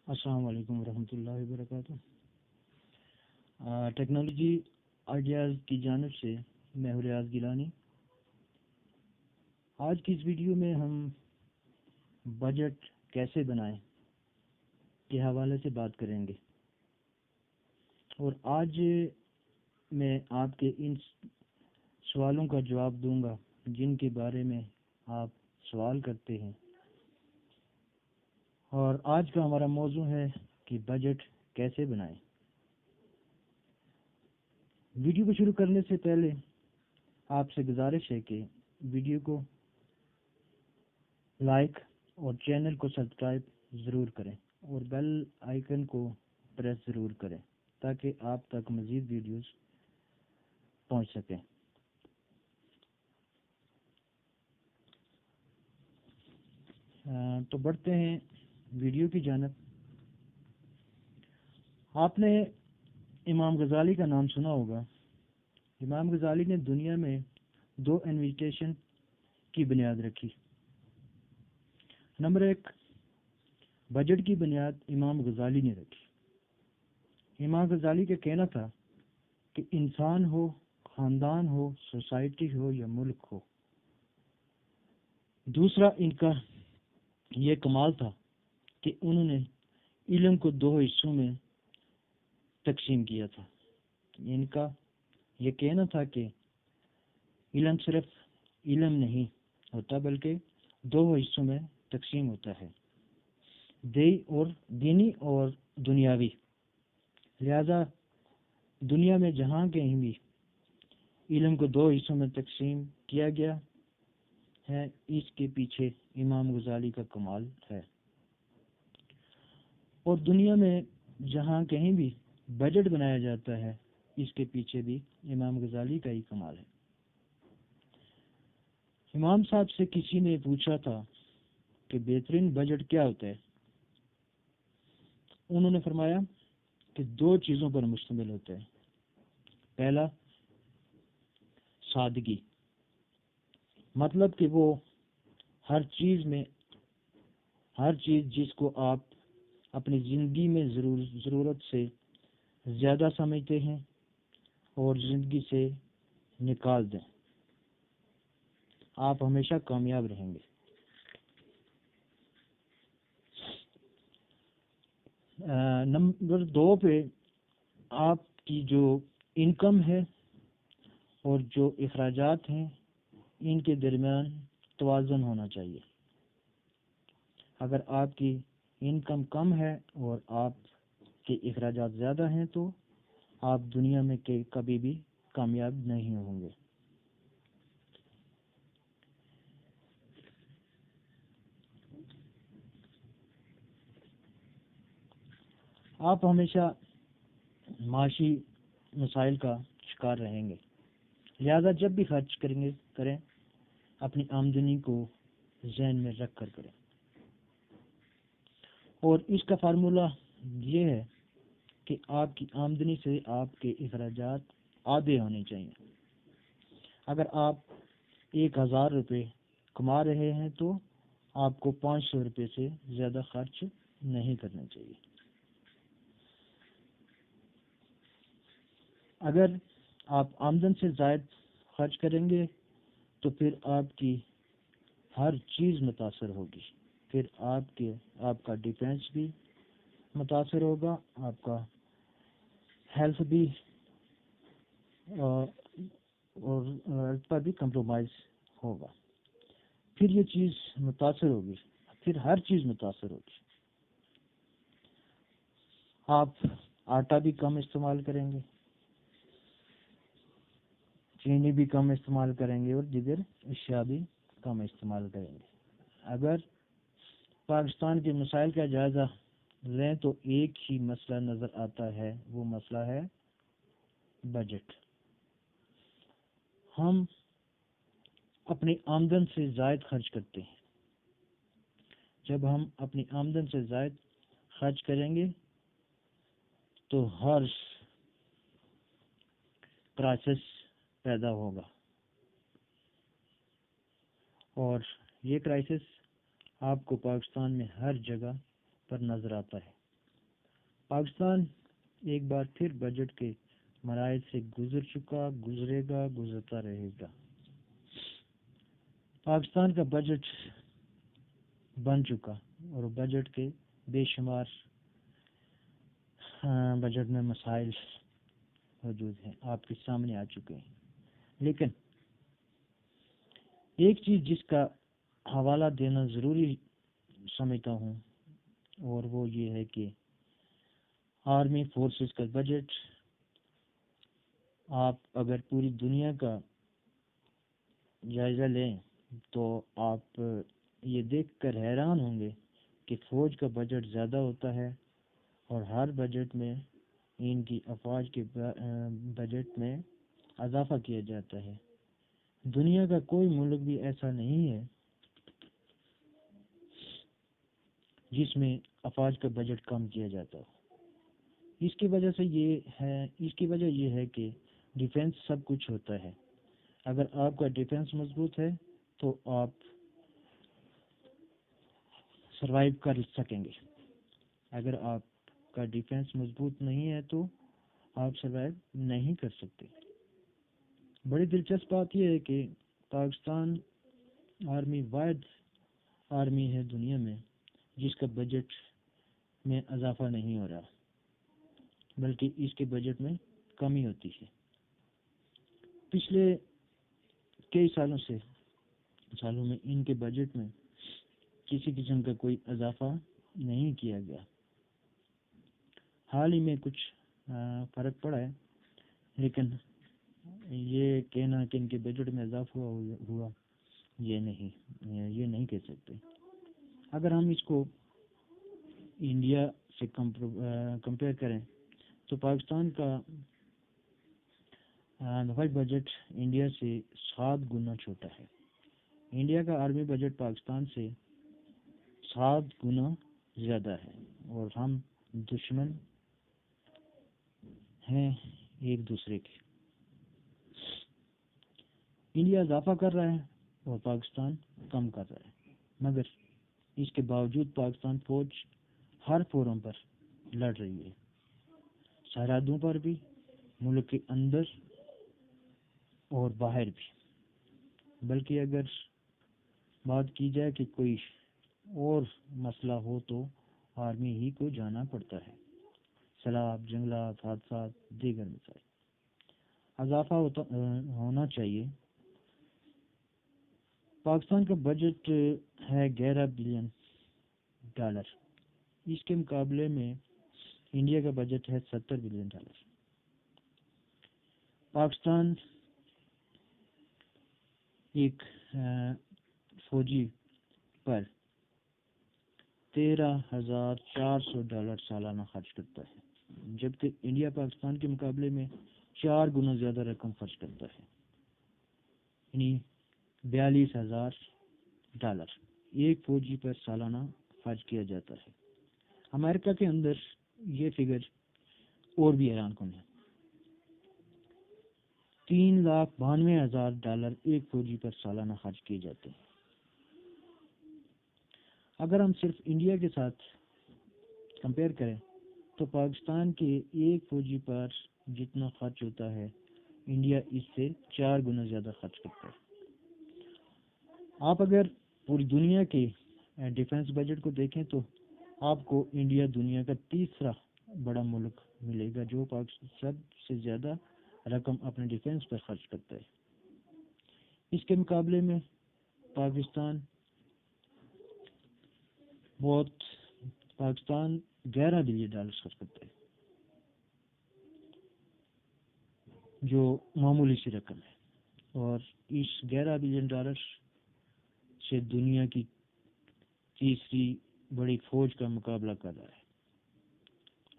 السلام علیکم ورحمۃ اللہ وبرکاتہ۔ ٹیکنالوجی آئیڈیاز کی جانب سے میں ریاض گیلانی۔ آج کی اس ویڈیو میں ہم بجٹ کیسے بنائیں کے حوالے سے بات کریں گے، اور آج میں آپ کے ان سوالوں کا جواب دوں گا جن کے بارے میں آپ سوال کرتے ہیں۔ اور آج کا ہمارا موضوع ہے کہ بجٹ کیسے بنائیں۔ ویڈیو کو شروع کرنے سے پہلے آپ سے گزارش ہے کہ ویڈیو کو لائک اور چینل کو سبسکرائب ضرور کریں اور بیل آئیکن کو پریس ضرور کریں تاکہ آپ تک مزید ویڈیوز پہنچ سکیں۔ تو بڑھتے ہیں ویڈیو کی جانب۔ آپ نے امام غزالی کا نام سنا ہوگا۔ امام غزالی نے دنیا میں 2 انویسٹیشن کی بنیاد رکھی۔ نمبر 1، بجٹ کی بنیاد امام غزالی نے رکھی۔ امام غزالی کا کہنا تھا کہ انسان ہو، خاندان ہو، سوسائٹی ہو یا ملک ہو، دوسرا ان کا یہ کمال تھا کہ انہوں نے علم کو 2 حصوں میں تقسیم کیا تھا۔ ان کا یہ کہنا تھا کہ علم صرف علم نہیں ہوتا بلکہ 2 حصوں میں تقسیم ہوتا ہے، دینی اور دنیاوی۔ لہذا دنیا میں جہاں کہیں بھی علم کو 2 حصوں میں تقسیم کیا گیا ہے، اس کے پیچھے امام غزالی کا کمال ہے، اور دنیا میں جہاں کہیں بھی بجٹ بنایا جاتا ہے اس کے پیچھے بھی امام غزالی کا ہی کمال ہے۔ امام صاحب سے کسی نے پوچھا تھا کہ بہترین بجٹ کیا ہوتا ہے؟ انہوں نے فرمایا کہ 2 چیزوں پر مشتمل ہوتا ہے۔ پہلا، سادگی، مطلب کہ وہ ہر چیز جس کو آپ اپنی زندگی میں ضرورت سے زیادہ سمجھتے ہیں اور زندگی سے نکال دیں، آپ ہمیشہ کامیاب رہیں گے۔ نمبر 2 پہ آپ کی جو انکم ہے اور جو اخراجات ہیں ان کے درمیان توازن ہونا چاہیے۔ اگر آپ کی انکم کم ہے اور آپ کے اخراجات زیادہ ہیں تو آپ دنیا میں کبھی بھی کامیاب نہیں ہوں گے۔ آپ ہمیشہ معاشی مسائل کا شکار رہیں گے، لہذا جب بھی خرچ کریں اپنی آمدنی کو ذہن میں رکھ کر کریں، اور اس کا فارمولہ یہ ہے کہ آپ کی آمدنی سے آپ کے اخراجات آدھے ہونے چاہیے۔ اگر آپ 1000 روپے کما رہے ہیں تو آپ کو 500 روپے سے زیادہ خرچ نہیں کرنا چاہیے۔ اگر آپ آمدن سے زائد خرچ کریں گے تو پھر آپ کی ہر چیز متاثر ہوگی، پھر آپ کا ڈیفینس بھی متاثر ہوگا، آپ کا ہیلتھ بھی اور پر بھی کمپرومائز ہوگا، پھر یہ چیز متاثر ہوگی، پھر ہر چیز متاثر ہوگی۔ آپ آٹا بھی کم استعمال کریں گے، چینی بھی کم استعمال کریں گے اور دیگر اشیاء بھی کم استعمال کریں گے۔ اگر پاکستان کے مسائل کا جائزہ لیں تو ایک ہی مسئلہ نظر آتا ہے، وہ مسئلہ ہے بجٹ۔ ہم اپنی آمدن سے زائد خرچ کرتے ہیں۔ جب ہم اپنی آمدن سے زائد خرچ کریں گے تو ہر کرائسس پیدا ہوگا، اور یہ کرائسس آپ کو پاکستان میں ہر جگہ پر نظر آتا ہے۔ پاکستان ایک بار پھر بجٹ کے مراحل سے گزر چکا، گزرے گا، گزرتا رہے گا۔ پاکستان کا بجٹ بن چکا اور بجٹ کے بے شمار بجٹ میں مسائل موجود ہیں، آپ کے سامنے آ چکے ہیں۔ لیکن ایک چیز جس کا حوالہ دینا ضروری سمجھتا ہوں اور وہ یہ ہے کہ آرمی فورسز کا بجٹ، آپ اگر پوری دنیا کا جائزہ لیں تو آپ یہ دیکھ کر حیران ہوں گے کہ فوج کا بجٹ زیادہ ہوتا ہے اور ہر بجٹ میں ان کی افواج کے بجٹ میں اضافہ کیا جاتا ہے۔ دنیا کا کوئی ملک بھی ایسا نہیں ہے جس میں افواج کا بجٹ کم کیا جاتا ہو۔ اس کی وجہ یہ ہے کہ ڈیفنس سب کچھ ہوتا ہے۔ اگر آپ کا ڈیفنس مضبوط ہے تو آپ سروائیو کر سکیں گے، اگر آپ کا ڈیفنس مضبوط نہیں ہے تو آپ سروائیو نہیں کر سکتے۔ بڑی دلچسپ بات یہ ہے کہ پاکستان آرمی واحد آرمی ہے دنیا میں جس کا بجٹ میں اضافہ نہیں ہو رہا، بلکہ اس کے بجٹ میں کمی ہوتی ہے۔ پچھلے کئی سالوں میں ان کے بجٹ میں کسی قسم کا کوئی اضافہ نہیں کیا گیا۔ حال ہی میں کچھ فرق پڑا ہے، لیکن یہ کہنا کہ ان کے بجٹ میں اضافہ ہوا یہ نہیں کہہ سکتے۔ اگر ہم اس کو انڈیا سے کمپیئر کریں تو پاکستان کا دفاعی بجٹ انڈیا سے 7 گنا چھوٹا ہے۔ انڈیا کا آرمی بجٹ پاکستان سے 7 گنا زیادہ ہے اور ہم دشمن ہیں ایک دوسرے کے۔ انڈیا اضافہ کر رہا ہے اور پاکستان کم کر رہا ہے، مگر اس کے باوجود پاکستان فوج ہر فورم پر لڑ رہی ہے، سرحدوں پر بھی، ملک کے اندر اور باہر بھی۔ بلکہ اگر بات کی جائے کہ کوئی اور مسئلہ ہو تو آرمی ہی کو جانا پڑتا ہے، سیلاب، جنگلات، حادثات، دیگر مسائل۔ اضافہ ہونا چاہیے۔ پاکستان کا بجٹ ہے 11 بلین ڈالر، اس کے مقابلے میں انڈیا کا بجٹ ہے 70 بلین ڈالر۔ پاکستان ایک فوجی پر $13,400 سالانہ خرچ کرتا ہے، جبکہ انڈیا پاکستان کے مقابلے میں 4 گنا زیادہ رقم خرچ کرتا ہے، یعنی $42,000 ایک فوجی پر سالانہ خرچ کیا جاتا ہے۔ امریکہ کے اندر یہ فگر اور بھی حیران کن ہے، $3,92,000 ایک فوجی پر سالانہ خرچ کیے جاتے ہیں۔ اگر ہم صرف انڈیا کے ساتھ کمپیئر کریں تو پاکستان کے ایک فوجی پر جتنا خرچ ہوتا ہے انڈیا اس سے 4 گنا زیادہ خرچ کرتا ہے۔ آپ اگر پوری دنیا کے ڈیفنس بجٹ کو دیکھیں تو آپ کو انڈیا دنیا کا تیسرا بڑا ملک ملے گا جو سب سے زیادہ رقم اپنے ڈیفنس پر خرچ کرتا ہے۔ اس کے مقابلے میں پاکستان 11 بلین ڈالر خرچ کرتا ہے، جو معمولی سی رقم ہے، اور اس 11 بلین ڈالر سے دنیا کی تیسری بڑی فوج کا مقابلہ کر رہا ہے۔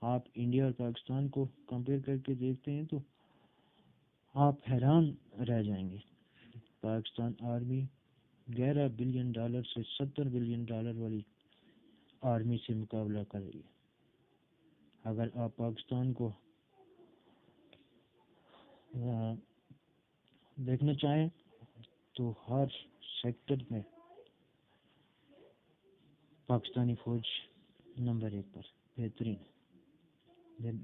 آپ انڈیا اور پاکستان کو کمپیئر کر کے دیکھتے ہیں تو آپ حیران رہ جائیں گے۔ پاکستان آرمی 11 بلین ڈالر سے 70 بلین ڈالر والی آرمی سے مقابلہ کر رہی ہے۔ اگر آپ پاکستان کو دیکھنا چاہیں تو ہر سیکٹر میں پاکستانی فوج نمبر 1 پر بہترین ہے۔ دن